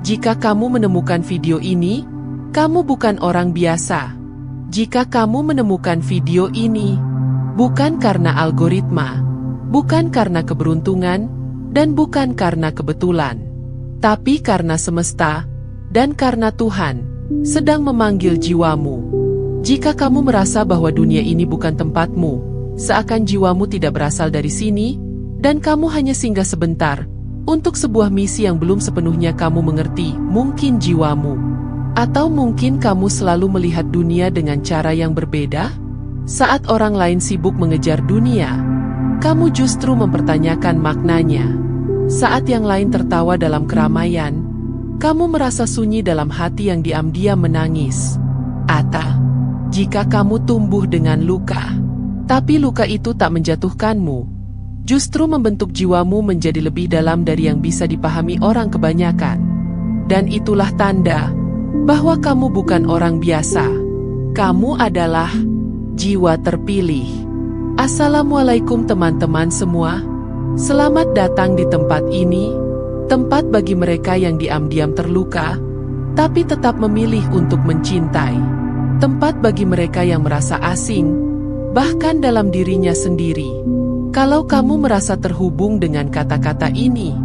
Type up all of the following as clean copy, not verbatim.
Jika kamu menemukan video ini, kamu bukan orang biasa. Jika kamu menemukan video ini, bukan karena algoritma, bukan karena keberuntungan, dan bukan karena kebetulan, tapi karena semesta, dan karena Tuhan sedang memanggil jiwamu. Jika kamu merasa bahwa dunia ini bukan tempatmu, seakan jiwamu tidak berasal dari sini, dan kamu hanya singgah sebentar untuk sebuah misi yang belum sepenuhnya kamu mengerti, mungkin jiwamu. Atau mungkin kamu selalu melihat dunia dengan cara yang berbeda? Saat orang lain sibuk mengejar dunia, kamu justru mempertanyakan maknanya. Saat yang lain tertawa dalam keramaian, kamu merasa sunyi dalam hati yang diam-diam menangis. Atau, jika kamu tumbuh dengan luka, tapi luka itu tak menjatuhkanmu, justru membentuk jiwamu menjadi lebih dalam dari yang bisa dipahami orang kebanyakan. Dan itulah tanda bahwa kamu bukan orang biasa. Kamu adalah jiwa terpilih. Assalamualaikum teman-teman semua. Selamat datang di tempat ini, tempat bagi mereka yang diam-diam terluka, tapi tetap memilih untuk mencintai. Tempat bagi mereka yang merasa asing, bahkan dalam dirinya sendiri. Kalau kamu merasa terhubung dengan kata-kata ini,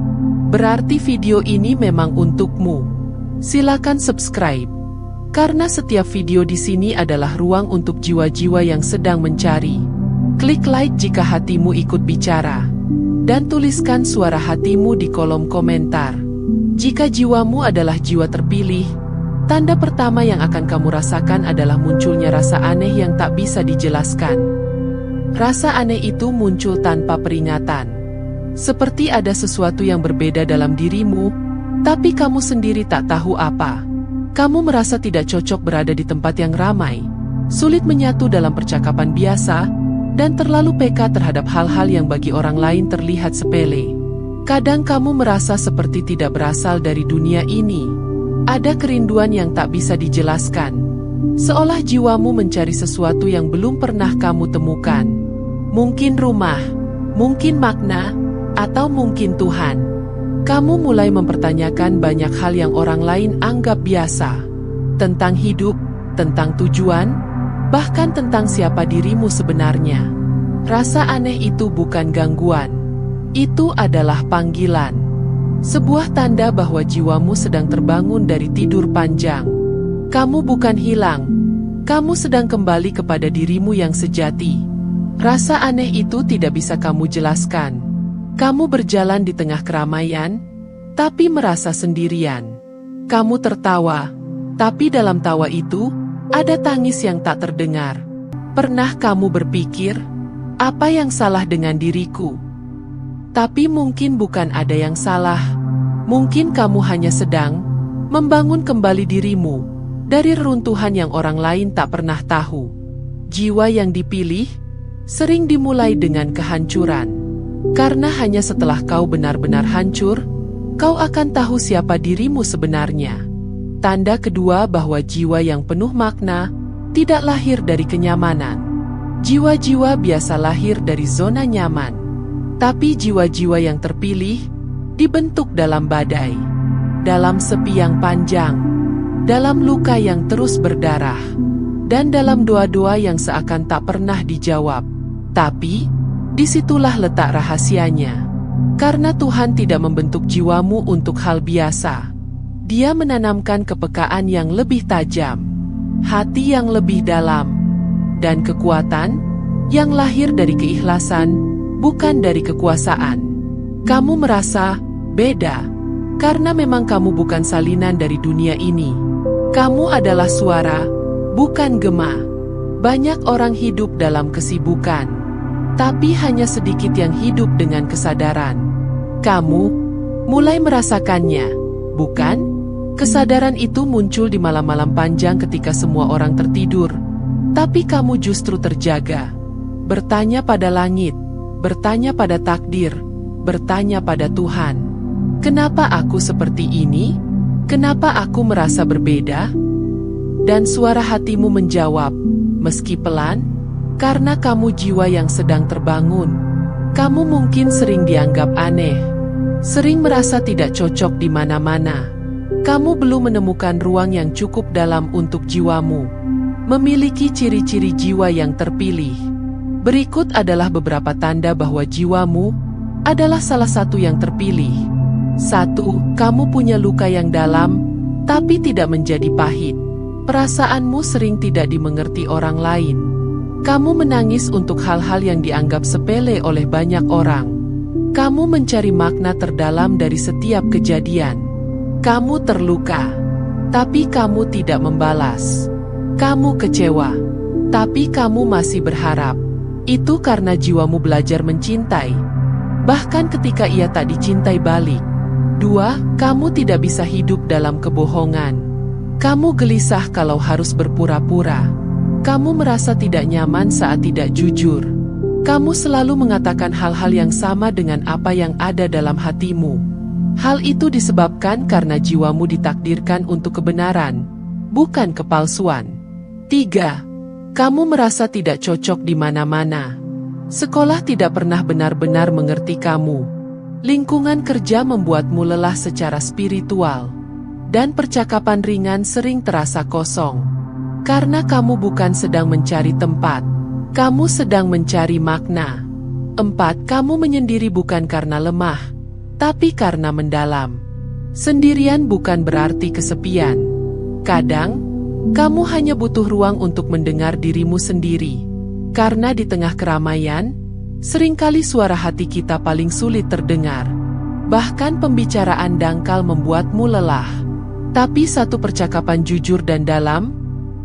berarti video ini memang untukmu. Silakan subscribe, karena setiap video di sini adalah ruang untuk jiwa-jiwa yang sedang mencari. Klik like jika hatimu ikut bicara, dan tuliskan suara hatimu di kolom komentar. Jika jiwamu adalah jiwa terpilih, tanda pertama yang akan kamu rasakan adalah munculnya rasa aneh yang tak bisa dijelaskan. Rasa aneh itu muncul tanpa peringatan. Seperti ada sesuatu yang berbeda dalam dirimu, tapi kamu sendiri tak tahu apa. Kamu merasa tidak cocok berada di tempat yang ramai, sulit menyatu dalam percakapan biasa, dan terlalu peka terhadap hal-hal yang bagi orang lain terlihat sepele. Kadang kamu merasa seperti tidak berasal dari dunia ini. Ada kerinduan yang tak bisa dijelaskan, seolah jiwamu mencari sesuatu yang belum pernah kamu temukan. Mungkin rumah, mungkin makna, atau mungkin Tuhan. Kamu mulai mempertanyakan banyak hal yang orang lain anggap biasa. Tentang hidup, tentang tujuan, bahkan tentang siapa dirimu sebenarnya. Rasa aneh itu bukan gangguan. Itu adalah panggilan. Sebuah tanda bahwa jiwamu sedang terbangun dari tidur panjang. Kamu bukan hilang. Kamu sedang kembali kepada dirimu yang sejati. Rasa aneh itu tidak bisa kamu jelaskan. Kamu berjalan di tengah keramaian, tapi merasa sendirian. Kamu tertawa, tapi dalam tawa itu, ada tangis yang tak terdengar. Pernah kamu berpikir, apa yang salah dengan diriku? Tapi mungkin bukan ada yang salah. Mungkin kamu hanya sedang membangun kembali dirimu dari reruntuhan yang orang lain tak pernah tahu. Jiwa yang dipilih sering dimulai dengan kehancuran. Karena hanya setelah kau benar-benar hancur, kau akan tahu siapa dirimu sebenarnya. Tanda kedua bahwa jiwa yang penuh makna tidak lahir dari kenyamanan. Jiwa-jiwa biasa lahir dari zona nyaman. Tapi jiwa-jiwa yang terpilih dibentuk dalam badai, dalam sepi yang panjang, dalam luka yang terus berdarah, dan dalam doa-doa yang seakan tak pernah dijawab. Tapi, disitulah letak rahasianya. Karena Tuhan tidak membentuk jiwamu untuk hal biasa. Dia menanamkan kepekaan yang lebih tajam, hati yang lebih dalam, dan kekuatan yang lahir dari keikhlasan, bukan dari kekuasaan. Kamu merasa beda, karena memang kamu bukan salinan dari dunia ini. Kamu adalah suara, bukan gema. Banyak orang hidup dalam kesibukan, tapi hanya sedikit yang hidup dengan kesadaran. Kamu mulai merasakannya, bukan? Kesadaran itu muncul di malam-malam panjang ketika semua orang tertidur, tapi kamu justru terjaga. Bertanya pada langit, bertanya pada takdir, bertanya pada Tuhan. Kenapa aku seperti ini? Kenapa aku merasa berbeda? Dan suara hatimu menjawab, meski pelan, karena kamu jiwa yang sedang terbangun. Kamu mungkin sering dianggap aneh, sering merasa tidak cocok di mana-mana. Kamu belum menemukan ruang yang cukup dalam untuk jiwamu. Memiliki ciri-ciri jiwa yang terpilih. Berikut adalah beberapa tanda bahwa jiwamu adalah salah satu yang terpilih. 1. Kamu punya luka yang dalam, tapi tidak menjadi pahit. Perasaanmu sering tidak dimengerti orang lain. Kamu menangis untuk hal-hal yang dianggap sepele oleh banyak orang. Kamu mencari makna terdalam dari setiap kejadian. Kamu terluka, tapi kamu tidak membalas. Kamu kecewa, tapi kamu masih berharap. Itu karena jiwamu belajar mencintai, bahkan ketika ia tak dicintai balik. 2. Kamu tidak bisa hidup dalam kebohongan. Kamu gelisah kalau harus berpura-pura. Kamu merasa tidak nyaman saat tidak jujur. Kamu selalu mengatakan hal-hal yang sama dengan apa yang ada dalam hatimu. Hal itu disebabkan karena jiwamu ditakdirkan untuk kebenaran, bukan kepalsuan. 3. Kamu merasa tidak cocok di mana-mana. Sekolah tidak pernah benar-benar mengerti kamu. Lingkungan kerja membuatmu lelah secara spiritual. Dan percakapan ringan sering terasa kosong. Karena kamu bukan sedang mencari tempat. Kamu sedang mencari makna. 4. Kamu menyendiri bukan karena lemah, tapi karena mendalam. Sendirian bukan berarti kesepian. Kadang, kamu hanya butuh ruang untuk mendengar dirimu sendiri. Karena di tengah keramaian, seringkali suara hati kita paling sulit terdengar. Bahkan pembicaraan dangkal membuatmu lelah. Tapi satu percakapan jujur dan dalam,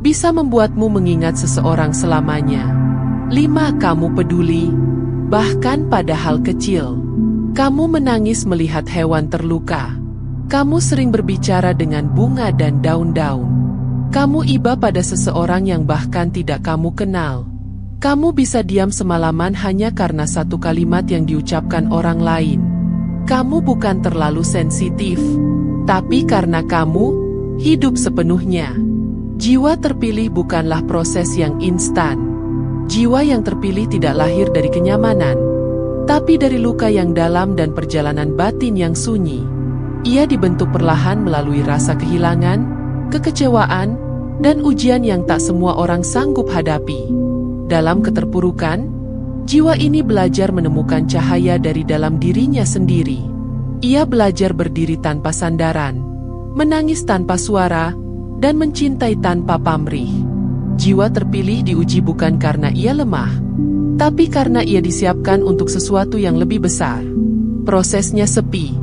bisa membuatmu mengingat seseorang selamanya. 5. Kamu peduli, bahkan pada hal kecil. Kamu menangis melihat hewan terluka. Kamu sering berbicara dengan bunga dan daun-daun. Kamu iba pada seseorang yang bahkan tidak kamu kenal. Kamu bisa diam semalaman hanya karena satu kalimat yang diucapkan orang lain. Kamu bukan terlalu sensitif, tapi karena kamu hidup sepenuhnya. Jiwa terpilih bukanlah proses yang instan. Jiwa yang terpilih tidak lahir dari kenyamanan, tapi dari luka yang dalam dan perjalanan batin yang sunyi. Ia dibentuk perlahan melalui rasa kehilangan, kekecewaan, dan ujian yang tak semua orang sanggup hadapi. Dalam keterpurukan, jiwa ini belajar menemukan cahaya dari dalam dirinya sendiri. Ia belajar berdiri tanpa sandaran, menangis tanpa suara, dan mencintai tanpa pamrih. Jiwa terpilih diuji bukan karena ia lemah, tapi karena ia disiapkan untuk sesuatu yang lebih besar. Prosesnya sepi,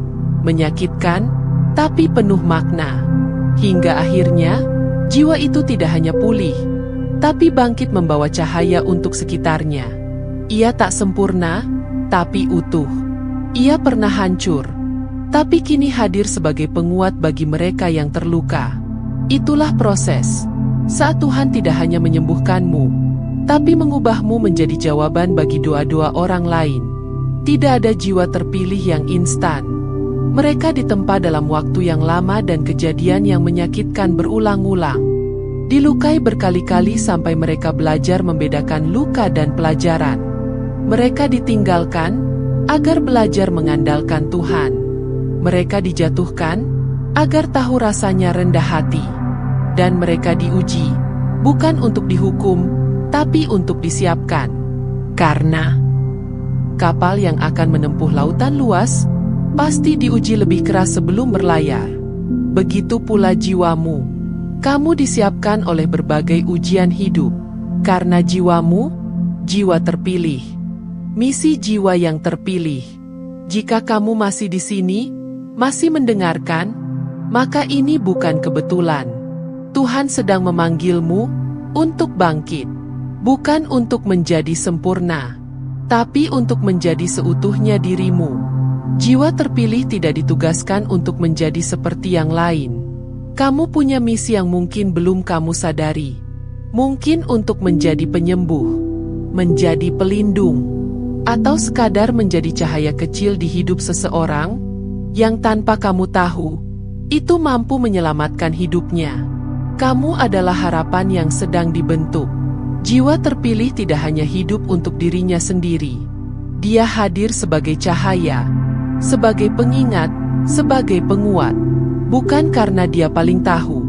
menyakitkan, tapi penuh makna. Hingga akhirnya, jiwa itu tidak hanya pulih, tapi bangkit membawa cahaya untuk sekitarnya. Ia tak sempurna, tapi utuh. Ia pernah hancur, tapi kini hadir sebagai penguat bagi mereka yang terluka. Itulah proses, saat Tuhan tidak hanya menyembuhkanmu, tapi mengubahmu menjadi jawaban bagi doa-doa orang lain. Tidak ada jiwa terpilih yang instan. Mereka ditempa dalam waktu yang lama dan kejadian yang menyakitkan berulang-ulang. Dilukai berkali-kali sampai mereka belajar membedakan luka dan pelajaran. Mereka ditinggalkan agar belajar mengandalkan Tuhan. Mereka dijatuhkan agar tahu rasanya rendah hati. Dan mereka diuji, bukan untuk dihukum, tapi untuk disiapkan. Karena kapal yang akan menempuh lautan luas, pasti diuji lebih keras sebelum berlayar. Begitu pula jiwamu. Kamu disiapkan oleh berbagai ujian hidup. Karena jiwamu, jiwa terpilih. Misi jiwa yang terpilih. Jika kamu masih di sini, masih mendengarkan, maka ini bukan kebetulan. Tuhan sedang memanggilmu untuk bangkit, bukan untuk menjadi sempurna, tapi untuk menjadi seutuhnya dirimu. Jiwa terpilih tidak ditugaskan untuk menjadi seperti yang lain. Kamu punya misi yang mungkin belum kamu sadari. Mungkin untuk menjadi penyembuh, menjadi pelindung, atau sekadar menjadi cahaya kecil di hidup seseorang yang tanpa kamu tahu, itu mampu menyelamatkan hidupnya. Kamu adalah harapan yang sedang dibentuk. Jiwa terpilih tidak hanya hidup untuk dirinya sendiri. Dia hadir sebagai cahaya, sebagai pengingat, sebagai penguat. Bukan karena dia paling tahu,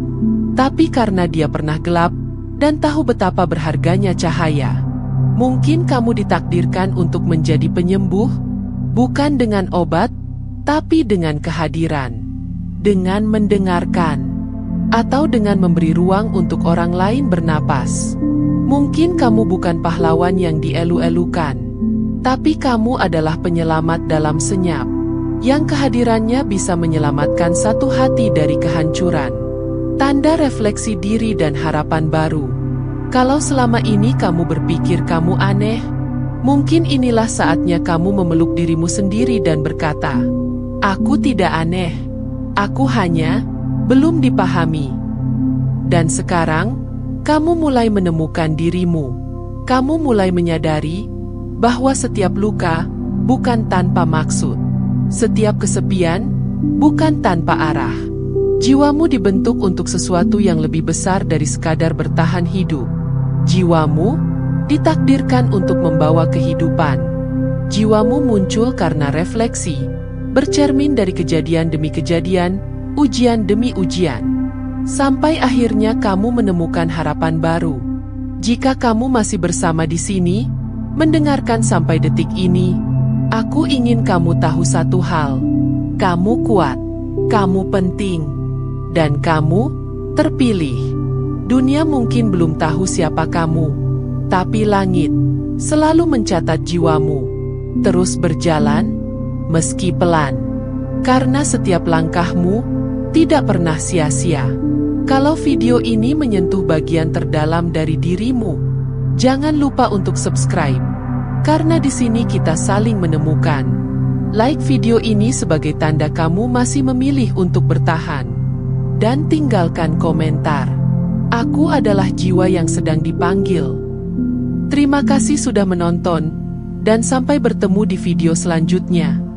tapi karena dia pernah gelap dan tahu betapa berharganya cahaya. Mungkin kamu ditakdirkan untuk menjadi penyembuh, bukan dengan obat, tapi dengan kehadiran, dengan mendengarkan, atau dengan memberi ruang untuk orang lain bernapas. Mungkin kamu bukan pahlawan yang dielu-elukan, tapi kamu adalah penyelamat dalam senyap, yang kehadirannya bisa menyelamatkan satu hati dari kehancuran. Tanda refleksi diri dan harapan baru. Kalau selama ini kamu berpikir kamu aneh, mungkin inilah saatnya kamu memeluk dirimu sendiri dan berkata, "Aku tidak aneh, aku hanya belum dipahami." Dan sekarang, kamu mulai menemukan dirimu. Kamu mulai menyadari bahwa setiap luka bukan tanpa maksud. Setiap kesepian bukan tanpa arah. Jiwamu dibentuk untuk sesuatu yang lebih besar dari sekadar bertahan hidup. Jiwamu ditakdirkan untuk membawa kehidupan. Jiwamu muncul karena refleksi, bercermin dari kejadian demi kejadian, ujian demi ujian. Sampai akhirnya kamu menemukan harapan baru. Jika kamu masih bersama di sini, mendengarkan sampai detik ini, aku ingin kamu tahu satu hal. Kamu kuat, kamu penting, dan kamu terpilih. Dunia mungkin belum tahu siapa kamu, tapi langit selalu mencatat jiwamu. Terus berjalan, meski pelan, karena setiap langkahmu tidak pernah sia-sia. Kalau video ini menyentuh bagian terdalam dari dirimu, jangan lupa untuk subscribe, karena di sini kita saling menemukan. Like video ini sebagai tanda kamu masih memilih untuk bertahan, dan tinggalkan komentar. Aku adalah jiwa yang sedang dipanggil. Terima kasih sudah menonton, dan sampai bertemu di video selanjutnya.